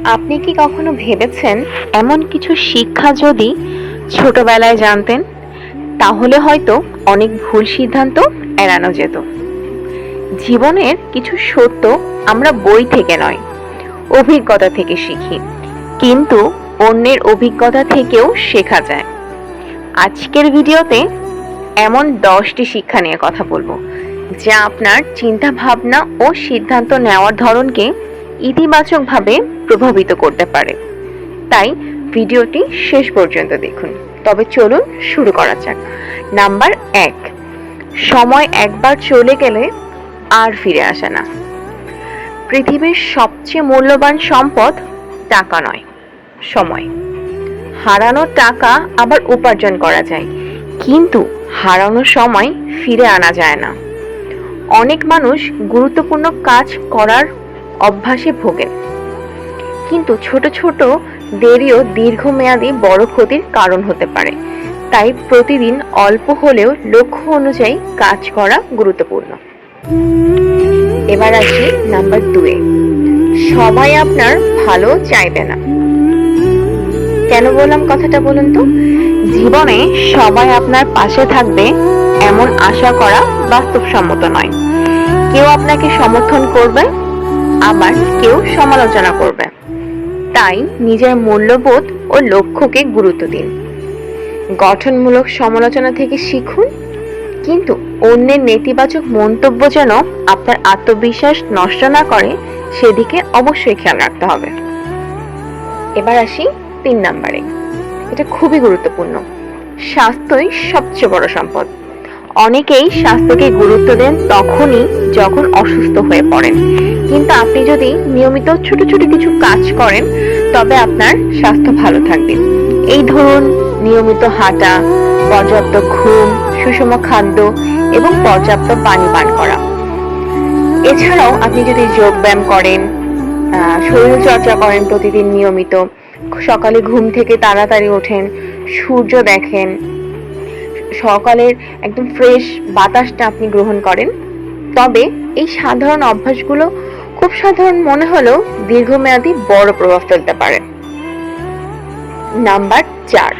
আপনি কি কখনো ভেবেছেন এমন কিছু শিক্ষা যদি ছোটবেলায় জানতেন তাহলে হয়তো অনেক ভুল সিদ্ধান্ত এড়ানো যেত। জীবনের কিছু সত্য আমরা বই থেকে নয়, অভিজ্ঞতা থেকে শিখি, কিন্তু অন্যের অভিজ্ঞতা থেকেও শেখা যায়। আজকের ভিডিওতে এমন 10টি শিক্ষা নিয়ে কথা বলবো যা আপনার চিন্তা ভাবনা ও সিদ্ধান্ত নেওয়ার ধরনকে ইতিবাচকভাবে প্রভাবিত করতে পারে। তাই ভিডিওটি শেষ পর্যন্ত দেখুন। তবে চলুন শুরু করা যাক। নাম্বার 1, সময় একবার চলে গেলে আর ফিরে আসে না। পৃথিবীর সবচেয়ে মূল্যবান সম্পদ টাকা নয়, সময়। হারানো টাকা আবার উপার্জন করা যায়, কিন্তু হারানো সময় ফিরে আনা যায় না। অনেক মানুষ গুরুত্বপূর্ণ কাজ করার অভ্যাসে ভোগেন, কিন্তু ছোট ছোট দেরিও দীর্ঘমেয়াদী বড় ক্ষতির কারণ হতে পারে। তাই প্রতিদিন অল্প হলেও লক্ষ্য অনুযায়ী কাজ করা গুরুত্বপূর্ণ। এবার আসি নাম্বার 2-এ, সবাই আপনার ভালো চাইবে না। কেন বললাম কথাটা বলুন তো? জীবনে সবাই আপনার পাশে থাকবে এমন আশা করা বাস্তবসম্মত নয়। কেউ আপনাকে সমর্থন করবে, আবার কেউ সমালোচনা করবে। তাই নিজের মূল্যবোধ ও লক্ষ্যকে গুরুত্ব দিন। গঠনমূলক সমালোচনা থেকে শিখুন, কিন্তু অন্যের নেতিবাচক মন্তব্য যেন আপনার আত্মবিশ্বাস নষ্ট না করে সেদিকে অবশ্যই খেয়াল রাখতে হবে। এবার আসি 3 নম্বরে। এটা খুবই গুরুত্বপূর্ণ। স্বাস্থ্যই সবচেয়ে বড় সম্পদ। অনেকেই স্বাস্থ্যকে গুরুত্ব দেন তখনই যখন অসুস্থ হয়ে পড়েন, কিন্তু আপনি যদি নিয়মিত ছোট ছোট কিছু কাজ করেন তবে আপনার স্বাস্থ্য ভালো থাকবে। এই ধরুন, নিয়মিত হাঁটা, পর্যাপ্ত ঘুম, সুষম খাদ্য এবং পর্যাপ্ত পানি পান করা। এছাড়াও আপনি যদি যোগ ব্যায়াম করেন, শরীর চর্চা করেন প্রতিদিন নিয়মিত, সকালে ঘুম থেকে তাড়াতাড়ি ওঠেন, সূর্য দেখেন, সকালের একদম ফ্রেশ বাতাসটা আপনি গ্রহণ করেন, তবে এই সাধারণ অভ্যাসগুলো খুব সাধারণ মনে হলেও দীর্ঘমেয়াদী বড় প্রভাব ফেলতে পারে। নাম্বার 4,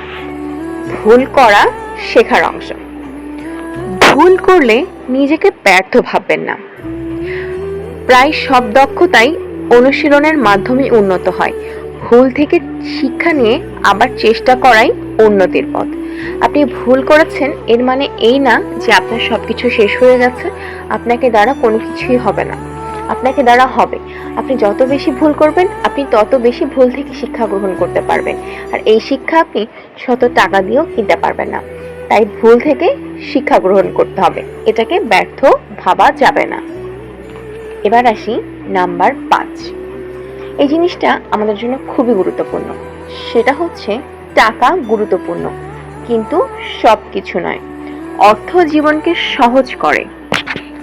ভুল করা শেখার অংশ। ভুল করলে নিজেকে ব্যর্থ ভাববেন না। প্রায় সব দক্ষতাই অনুশীলনের মাধ্যমে উন্নত হয়। ভুল থেকে শিক্ষা নিয়ে আবার চেষ্টা করাই উন্নতির পথ। আপনি ভুল করেছেন এর মানে এই না যে আপনার সবকিছু শেষ হয়ে গেছে, আপনাকে দ্বারা কোনো কিছুই হবে না। আপনাকে দ্বারা হবে। আপনি যত বেশি ভুল করবেন আপনি তত বেশি ভুল থেকে শিক্ষা গ্রহণ করতে পারবেন, আর এই শিক্ষা আপনি শত টাকা দিয়েও কিনতে পারবেন না। তাই ভুল থেকে শিক্ষা গ্রহণ করতে হবে, এটাকে ব্যর্থ ভাবা যাবে না। এবার আসি নাম্বার 5। এই জিনিসটা আমাদের জন্য খুবই গুরুত্বপূর্ণ। সেটা হচ্ছে টাকা গুরুত্বপূর্ণ, কিন্তু সবকিছু নয়। অর্থ জীবনকে সহজ করে,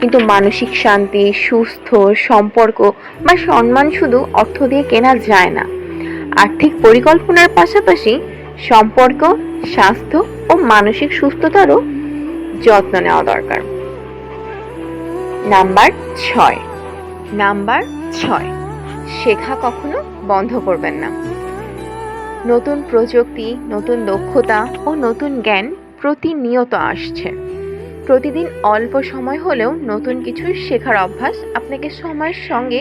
কিন্তু মানসিক শান্তি, সুস্থ সম্পর্ক বা সম্মান শুধু অর্থ দিয়ে কেনা যায় না। আর্থিক পরিকল্পনার পাশাপাশি সম্পর্ক, স্বাস্থ্য ও মানসিক সুস্থতারও যত্ন নেওয়া দরকার। নাম্বার 6, শেখা কখনো বন্ধ করবেন না। নতুন প্রযুক্তি, নতুন দক্ষতা ও নতুন জ্ঞান প্রতিনিয়ত আসছে। প্রতিদিন অল্প সময় হলেও নতুন কিছু শেখার অভ্যাস আপনাকে সময়ের সঙ্গে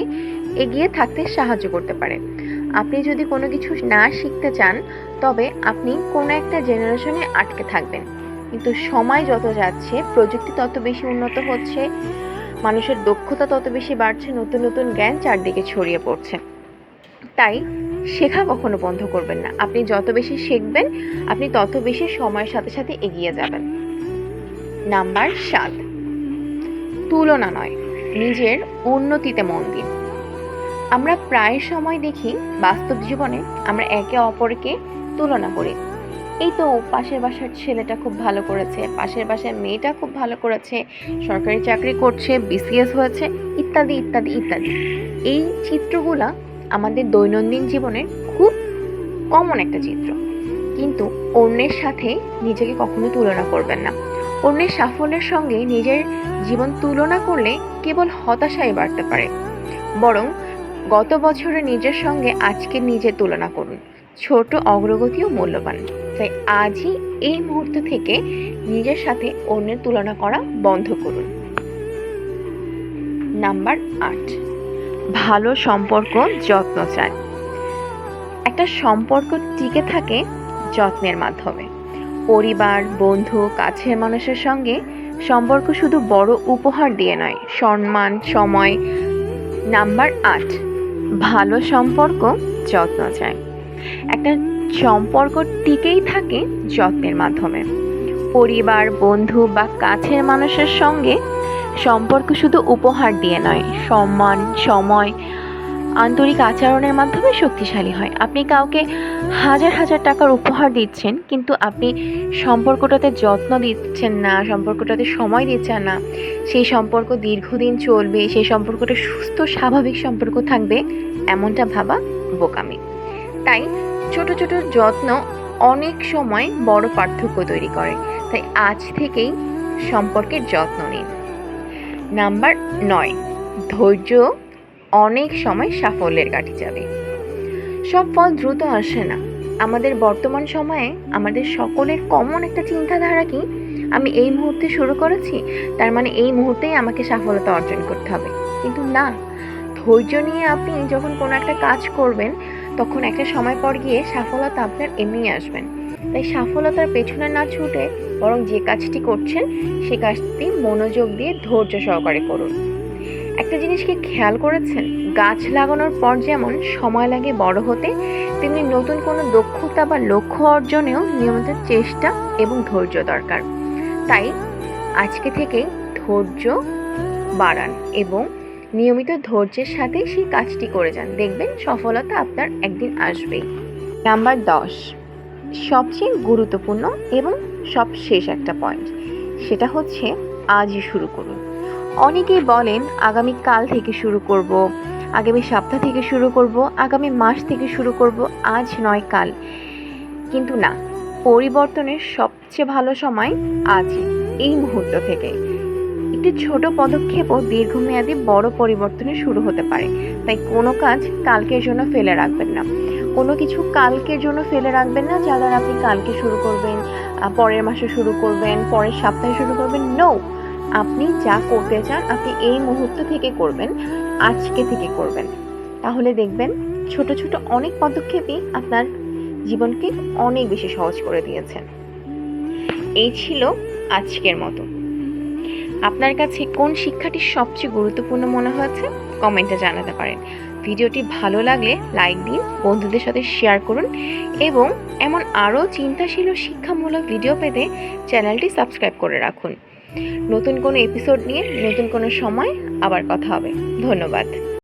এগিয়ে থাকতে সাহায্য করতে পারে। আপনি যদি কোনো কিছু না শিখতে চান তবে আপনি কোনো একটা জেনারেশনে আটকে থাকবেন, কিন্তু সময় যত যাচ্ছে প্রযুক্তি তত বেশি উন্নত হচ্ছে, মানুষের দক্ষতা তত বেশি বাড়ছে, নতুন নতুন জ্ঞান চারদিকে ছড়িয়ে পড়ছে। তাই শেখা কখনো বন্ধ করবেন না। আপনি যত বেশি শিখবেন আপনি তত বেশি সময়ের সাথে সাথে এগিয়ে যাবেন। নাম্বার 7, তুলনা নয়, নিজের উন্নতিতে মন দিন। আমরা প্রায় সময় দেখি বাস্তব জীবনে আমরা একে অপরকে তুলনা করি। এই তো পাশের বাসার ছেলেটা খুব ভালো করেছে, পাশের বাসার মেয়েটা খুব ভালো করেছে, সরকারি চাকরি করছে, বিসিএস হয়েছে, ইত্যাদি ইত্যাদি ইত্যাদি। এই চিত্রগুলা আমাদের দৈনন্দিন জীবনের খুব কমন একটা চিত্র, কিন্তু অন্যের সাথে নিজেকে কখনো তুলনা করবেন না। অন্যের সাফল্যের সঙ্গে নিজের জীবন তুলনা করলে কেবল হতাশাই বাড়তে পারে, বরং গত বছরে নিজের সঙ্গে আজকের নিজের তুলনা করুন। ছোট অগ্রগতিও মূল্যবান। তাই আজই এই মুহূর্ত থেকে নিজের সাথে অন্যের তুলনা করা বন্ধ করুন। নাম্বার 8, ভালো সম্পর্ক যত্ন চায়। একটা সম্পর্ক টিকে থাকে যত্নের মাধ্যমে। পরিবার, বন্ধু, কাছের মানুষের সঙ্গে সম্পর্ক শুধু বড় উপহার দিয়ে নয়, সম্মান, সময়। নাম্বার 8, ভালো সম্পর্ক যত্ন চায়। একটা সম্পর্ক টিকেই থাকে যত্নের মাধ্যমে। পরিবার, বন্ধু বা কাছের মানুষের সঙ্গে সম্পর্ক শুধু উপহার দিয়ে নয়, সম্মান, সময়, আন্তরিক আচরণের মাধ্যমে শক্তিশালী হয়। আপনি কাউকে হাজার হাজার টাকার উপহার দিচ্ছেন, কিন্তু আপনি সম্পর্কটাতে যত্ন দিচ্ছেন না, সম্পর্কটাতে সময় দিচ্ছেন না, সেই সম্পর্ক দীর্ঘদিন চলবে, সেই সম্পর্কটা সুস্থ স্বাভাবিক সম্পর্ক থাকবে, এমনটা ভাবা বোকামি। তাই ছোট ছোট যত্ন অনেক সময় বড় পার্থক্য তৈরি করে। তাই আজ থেকেই সম্পর্কের যত্ন নিন। নাম্বার 9, ধৈর্য অনেক সময় সাফল্যের কাঠি যাবে। সব ফল দ্রুত আসে না। আমাদের বর্তমান সময়ে আমাদের সকলের কমন একটা চিন্তাধারা কি, আমি এই মুহূর্তে শুরু করেছি, তার মানে এই মুহূর্তেই আমাকে সফলতা অর্জন করতে হবে। কিন্তু না, ধৈর্য নিয়ে আপনি যখন কোনো একটা কাজ করবেন, তখন একটা সময় পর গিয়ে সফলতা আপনার এমনিই আসবেন। তাই সফলতার পেছনে না ছুটে বরং যে কাজটি করছেন সে কাজটি মনোযোগ দিয়ে ধৈর্য সহকারে করুন। একটা জিনিসকে খেয়াল করেছেন, গাছ লাগানোর পর যেমন সময় লাগে বড় হতে, তেমনি নতুন কোনো দক্ষতা বা লক্ষ্য অর্জনেও নিয়মিত চেষ্টা এবং ধৈর্য দরকার। তাই আজকে থেকে ধৈর্য বাড়ান এবং নিয়মিত ধৈর্যের সাথে সেই কাজটি করে যান, দেখবেন সফলতা আপনার একদিন আসবেই। নাম্বার 10, সবচেয়ে গুরুত্বপূর্ণ এবং সবশেষ একটা পয়েন্ট, সেটা হচ্ছে আজই শুরু করুন। অনেকেই বলেন আগামী কাল থেকে শুরু করব, আগামী সপ্তাহ থেকে শুরু করব, আগামী মাস থেকে শুরু করব, আজ নয় কাল। কিন্তু না, পরিবর্তনের সবচেয়ে ভালো সময় আজই, এই মুহূর্ত থেকে। একটি ছোট পদক্ষেপও দীর্ঘমেয়াদী বড় পরিবর্তনে শুরু হতে পারে। তাই কোনো কাজ কালকের জন্য ফেলে রাখবেন না, কোনো কিছু কালকের জন্য ফেলে রাখবেন না যা দ্বারা আপনি কালকে শুরু করবেন, পরের মাসে শুরু করবেন, পরের সপ্তাহে শুরু করবেন। নো, আপনি যা করতে চান আপনি এই মুহূর্ত থেকে করবেন, আজকে থেকে করবেন। তাহলে দেখবেন ছোট ছোট অনেক পদক্ষেপই আপনার জীবনকে অনেক বেশি সহজ করে দিয়েছে। এই ছিল আজকের মতো। আপনার কাছে কোন শিক্ষাটি সবচেয়ে গুরুত্বপূর্ণ মনে হয়েছে কমেন্টে জানাতে পারেন। ভিডিওটি ভালো লাগলে লাইক দিন, বন্ধুদের সাথে শেয়ার করুন এবং এমন আরও চিন্তাশীল ও শিক্ষামূলক ভিডিও পেতে চ্যানেলটি সাবস্ক্রাইব করে রাখুন। নতুন কোনো এপিসোড নিয়ে নতুন কোনো সময় আবার কথা হবে। ধন্যবাদ।